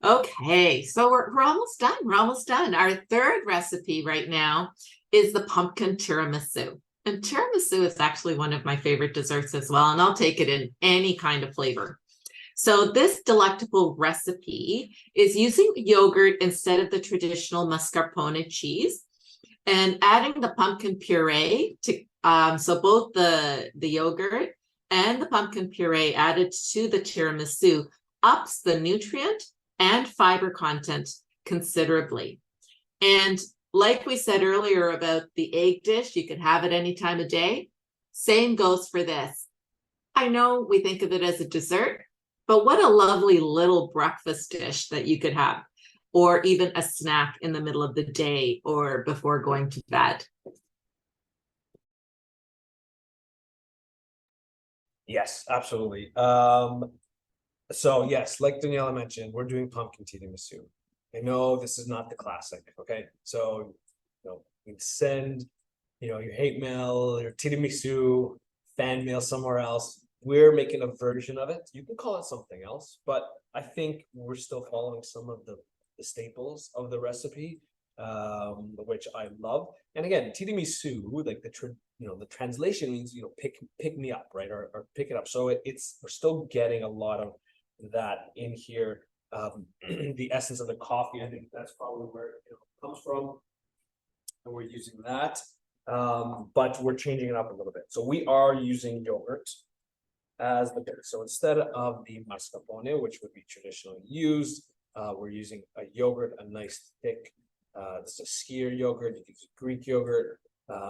Okay, so we're almost done. We're almost done. Our third recipe right now is the pumpkin tiramisu. And tiramisu is actually one of my favorite desserts as well, and I'll take it in any kind of flavor. So this delectable recipe is using yogurt instead of the traditional mascarpone cheese and adding the pumpkin puree to so both the yogurt and the pumpkin puree added to the tiramisu ups the nutrient and fiber content considerably. And like we said earlier about the egg dish, you can have it any time of day. Same goes for this. I know we think of it as a dessert, but what a lovely little breakfast dish that you could have, or even a snack in the middle of the day or before going to bed. Yes, absolutely. So yes, like Daniela mentioned, we're doing pumpkin tiramisu. I know this is not the classic, okay? So, you send, your hate mail, your tiramisu, fan mail somewhere else. We're making a version of it. You can call it something else, but I think we're still following some of the staples of the recipe, which I love. And again, tiramisu, like the translation means, pick me up, right? Or pick it up. So we're still getting a lot of that in here. The essence of the coffee, I think that's probably where it comes from. And we're using that. But we're changing it up a little bit. So we are using yogurt as the base. So instead of the mascarpone, which would be traditionally used, we're using a yogurt, a nice thick, this is a skyr yogurt. You can use Greek yogurt,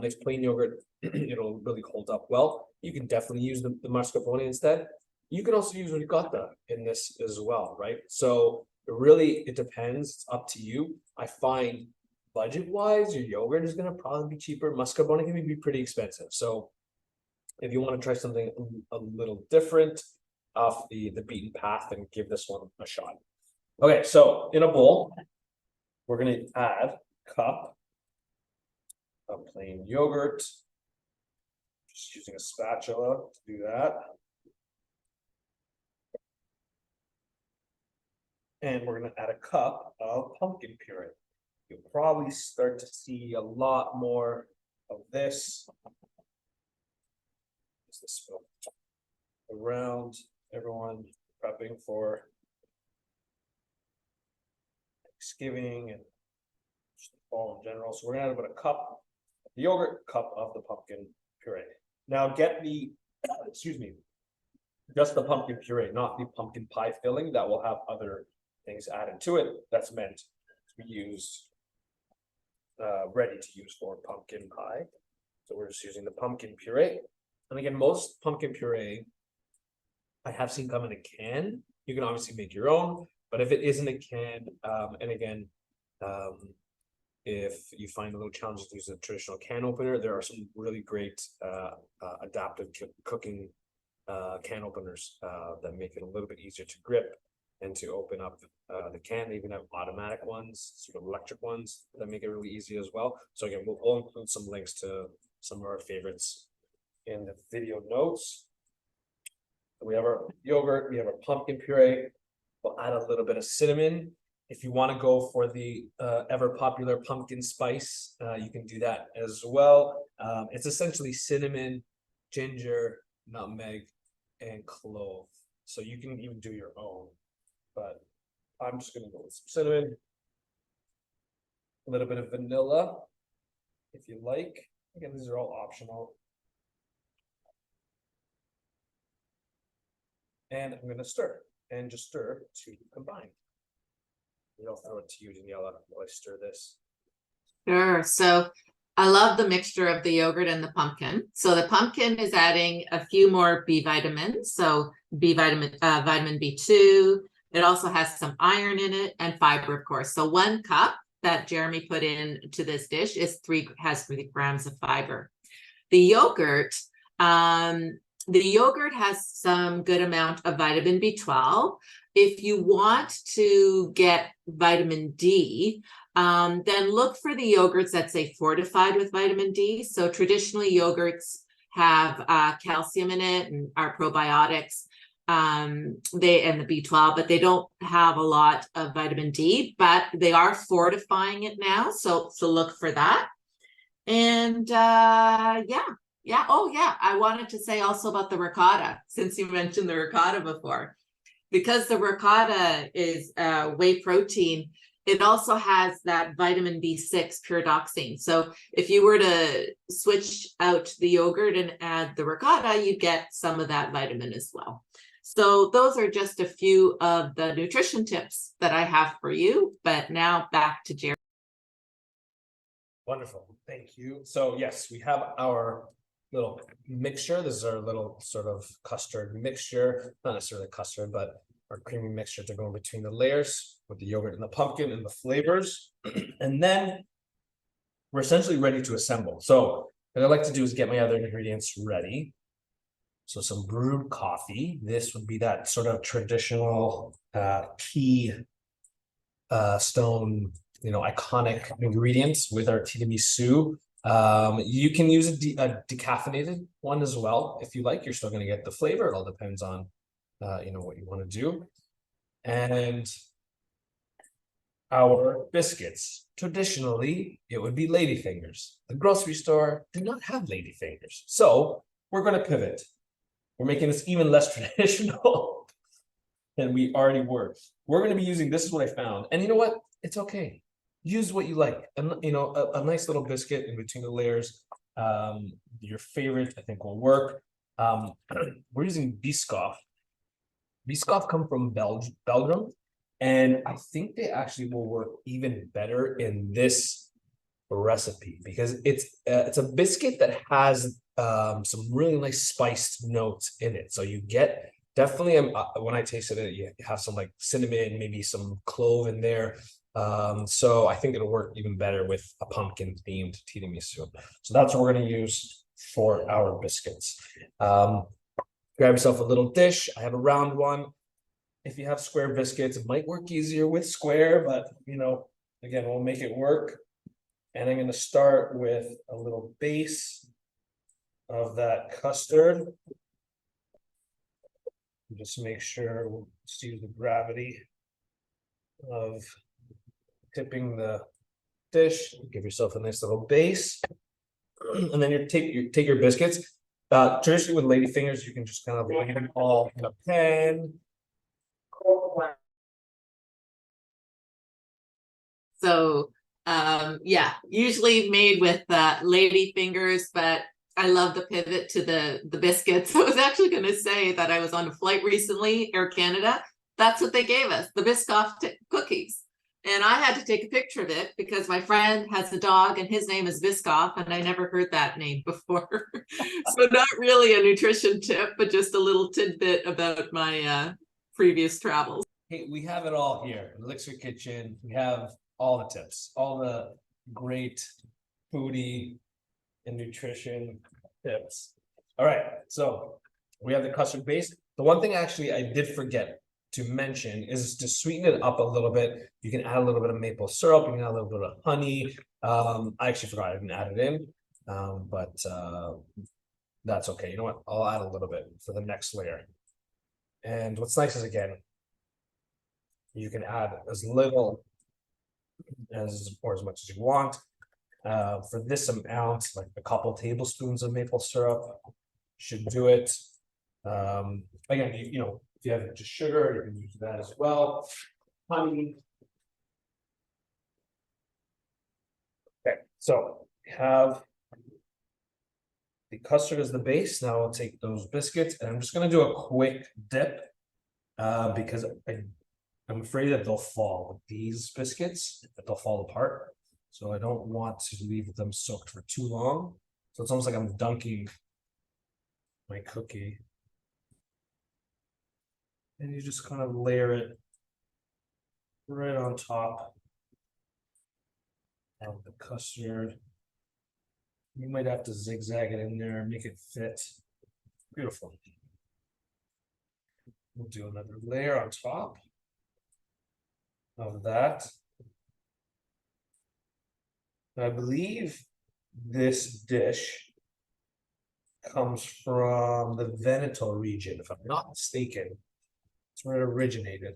nice plain yogurt. It'll really hold up well. You can definitely use the mascarpone instead. You can also use ricotta in this as well, right? So it depends. It's up to you. I find budget-wise, your yogurt is going to probably be cheaper. Mascarpone can be pretty expensive. So if you want to try something a little different off the beaten path, then give this one a shot. Okay, so in a bowl, we're going to add a cup of plain yogurt. Just using a spatula to do that. And we're going to add a cup of pumpkin puree. You'll probably start to see a lot more of this. Is this around everyone prepping for Thanksgiving and just the fall in general. So we're gonna add about a cup of the yogurt, cup of the pumpkin puree. Now get the, excuse me, just the pumpkin puree, not the pumpkin pie filling that will have other things added to it. That's meant to be used, ready to use for pumpkin pie. So we're just using the pumpkin puree. And again, most pumpkin puree I have seen come in a can. You can obviously make your own, but if it isn't a can, and again, if you find a little challenging to use a traditional can opener, there are some really great adaptive cooking can openers that make it a little bit easier to grip and to open up the can. They even have automatic ones, sort of electric ones that make it really easy as well. So again, we'll include some links to some of our favorites in the video notes. We have our yogurt, we have our pumpkin puree. We'll add a little bit of cinnamon. If you want to go for the ever popular pumpkin spice, you can do that as well. It's essentially cinnamon, ginger, nutmeg, and clove. So you can even do your own, but I'm just going to go with some cinnamon, a little bit of vanilla, if you like. Again, these are all optional. And I'm going to stir and just stir to combine. I'll throw it to you, Daniela, while I stir this. Sure. So I love the mixture of the yogurt and the pumpkin. So the pumpkin is adding a few more B vitamins. So vitamin B2. It also has some iron in it and fiber, of course. So 1 cup that Jeremy put into this dish has 3 grams of fiber. The yogurt has some good amount of vitamin B12. If you want to get vitamin D, then look for the yogurts that say fortified with vitamin D. So traditionally yogurts have calcium in it and are probiotics. They and the B12, but they don't have a lot of vitamin D, but they are fortifying it now. So look for that. And yeah. Oh yeah. I wanted to say also about the ricotta, since you mentioned the ricotta before, because the ricotta is whey protein. It also has that vitamin B6 pyridoxine. So if you were to switch out the yogurt and add the ricotta, you get some of that vitamin as well. So those are just a few of the nutrition tips that I have for you. But now back to Jerry. Wonderful, thank you. So yes, we have our little mixture. This is our little sort of custard mixture, not necessarily custard, but our creamy mixture to go in between the layers with the yogurt and the pumpkin and the flavors. And then we're essentially ready to assemble. So what I like to do is get my other ingredients ready. So some brewed coffee. This would be that sort of traditional tea stone, iconic ingredients with our tiramisu. You can use a decaffeinated one as well if you like. You're still going to get the flavor. It all depends on what you want to do. And our biscuits, traditionally it would be ladyfingers. The grocery store did not have ladyfingers, so we're going to pivot. We're making this even less traditional than we already were. We're going to be using, this is what I found, and you know what, it's okay, use what you like. And a nice little biscuit in between the layers, your favorite I think will work. We're using Biscoff. Biscoff come from Belgium, and I think they actually will work even better in this recipe because it's a biscuit that has some really nice spiced notes in it. So you get definitely when I tasted it, you have some like cinnamon, maybe some clove in there. So I think it'll work even better with a pumpkin themed tiramisu. So that's what we're going to use for our biscuits. Grab yourself a little dish. I have a round one. If you have square biscuits, it might work easier with square, but again, we'll make it work. And I'm going to start with a little base of that custard. Just make sure we'll use the gravity of tipping the dish. Give yourself a nice little base. And then you take your biscuits. Traditionally with ladyfingers, you can just kind of lay them all in a pan. So yeah, usually made with lady fingers, but I love the pivot to the biscuits. I was actually going to say that I was on a flight recently, Air Canada. That's what they gave us, the Biscoff cookies. And I had to take a picture of it because my friend has a dog and his name is Biscoff, and I never heard that name before. So not really a nutrition tip, but just a little tidbit about my previous travels. Hey, we have it all here. Elixir Kitchen. We have all the tips, all the great foodie and nutrition tips. All right, so we have the custard base. The one thing actually I did forget to mention is to sweeten it up a little bit. You can add a little bit of maple syrup. You can add a little bit of honey. I actually forgot I didn't add it in, but that's okay. You know what? I'll add a little bit for the next layer. And what's nice is, again, you can add as little or as much as you want. For this amount, like a couple tablespoons of maple syrup should do it. Again, if you have just sugar, you can use that as well. Honey. Okay, so we have the custard as the base. Now I'll take those biscuits and I'm just going to do a quick dip because I'm afraid that they'll fall. These biscuits, that they'll fall apart. So I don't want to leave them soaked for too long. So it's almost like I'm dunking my cookie. And you just kind of layer it right on top of the custard. You might have to zigzag it in there and make it fit. Beautiful. We'll do another layer on top of that. I believe this dish comes from the Veneto region, if I'm not mistaken. It's where it originated.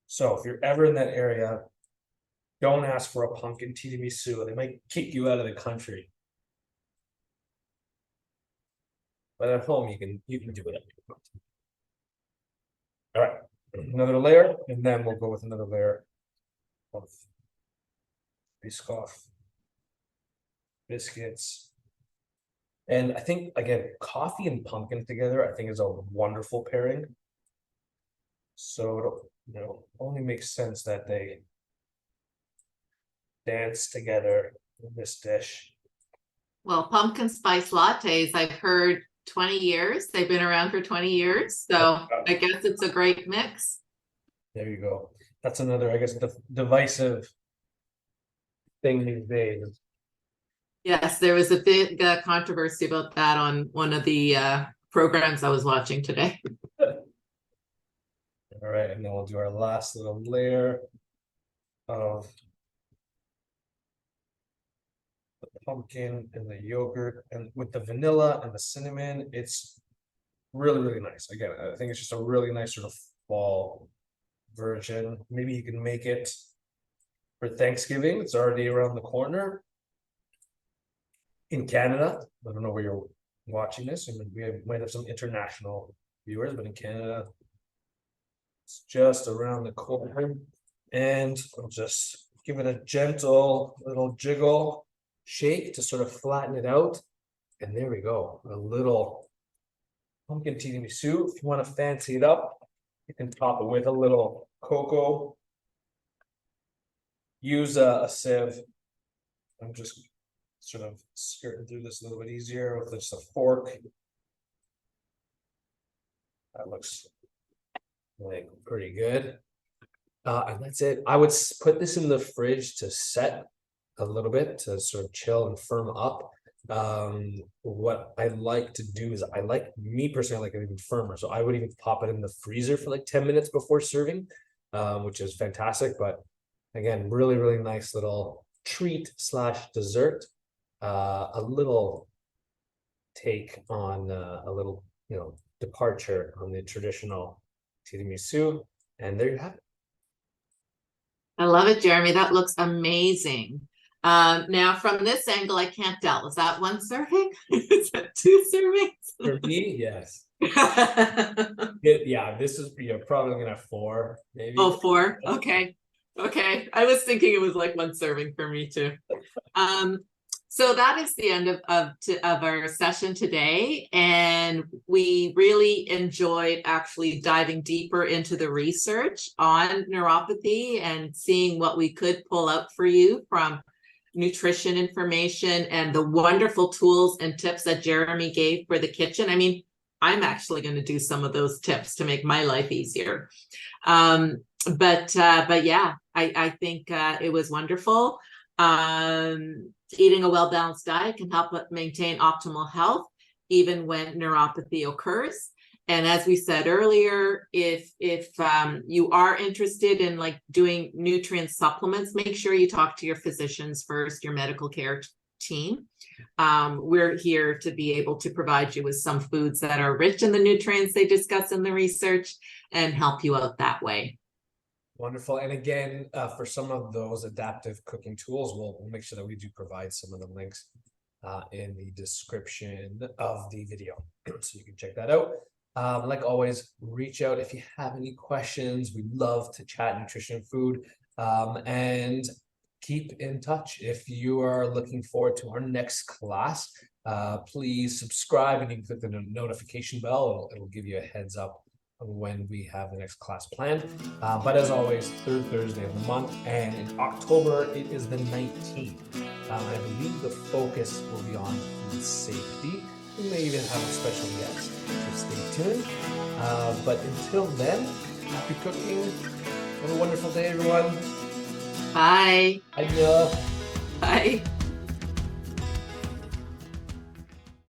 So if you're ever in that area, don't ask for a pumpkin tiramisu. They might kick you out of the country. But at home, you can do whatever you want. All right, another layer, and then we'll go with another layer of Biscoff biscuits. And I think, again, coffee and pumpkin together, I think is a wonderful pairing. So it only makes sense that they dance together in this dish. Well, pumpkin spice lattes, I've heard 20 years. They've been around for 20 years. So I guess it's a great mix. There you go. That's another, I guess, divisive thing these days. Yes, there was a big controversy about that on one of the programs I was watching today. All right, and then we'll do our last little layer of the pumpkin and the yogurt, and with the vanilla and the cinnamon, it's really, really nice. Again, I think it's just a really nice sort of fall version. Maybe you can make it for Thanksgiving. It's already around the corner. In Canada, I don't know where you're watching this, and might have some international viewers, but in Canada, it's just around the corner. And I'll just give it a gentle little jiggle shake to sort of flatten it out. And there we go, a little pumpkin tiramisu. If you want to fancy it up, you can top it with a little cocoa. Use a sieve. I'm just sort of skirting through this a little bit easier with just a fork. That looks like pretty good. And that's it. I would put this in the fridge to set a little bit to sort of chill and firm up. What I like to do is me personally, I like it even firmer. So I would even pop it in the freezer for like 10 minutes before serving, which is fantastic. But again, really, really nice little treat / dessert. A little take on a little, departure on the traditional tiramisu. And there you have it. I love it, Jeremy. That looks amazing. Now from this angle, I can't tell. Is that one serving? Is that 2 servings? For me, yes. Yeah, this is, you're probably gonna have 4, maybe. Oh, 4. Okay. I was thinking it was like 1 serving for me too. So that is the end of our session today, and we really enjoyed actually diving deeper into the research on neuropathy and seeing what we could pull out for you from nutrition information and the wonderful tools and tips that Jeremy gave for the kitchen. I mean, I'm actually going to do some of those tips to make my life easier. But yeah, I think it was wonderful. Eating a well-balanced diet can help maintain optimal health even when neuropathy occurs. And as we said earlier, if you are interested in like doing nutrient supplements, make sure you talk to your physicians first, your medical care team. We're here to be able to provide you with some foods that are rich in the nutrients they discuss in the research and help you out that way. Wonderful. And again, for some of those adaptive cooking tools, we'll make sure that we do provide some of the links in the description of the video, so you can check that out. Like always, reach out if you have any questions. We love to chat nutrition and food, and keep in touch. If you are looking forward to our next class, please subscribe and you can click the notification bell. It'll give you a heads up when we have the next class planned. But as always, 3rd Thursday of the month, and in October it is the 19th. I believe the focus will be on food safety. We may even have a special guest, so stay tuned. But until then, happy cooking. Have a wonderful day, everyone. Bye. Adieu. Bye.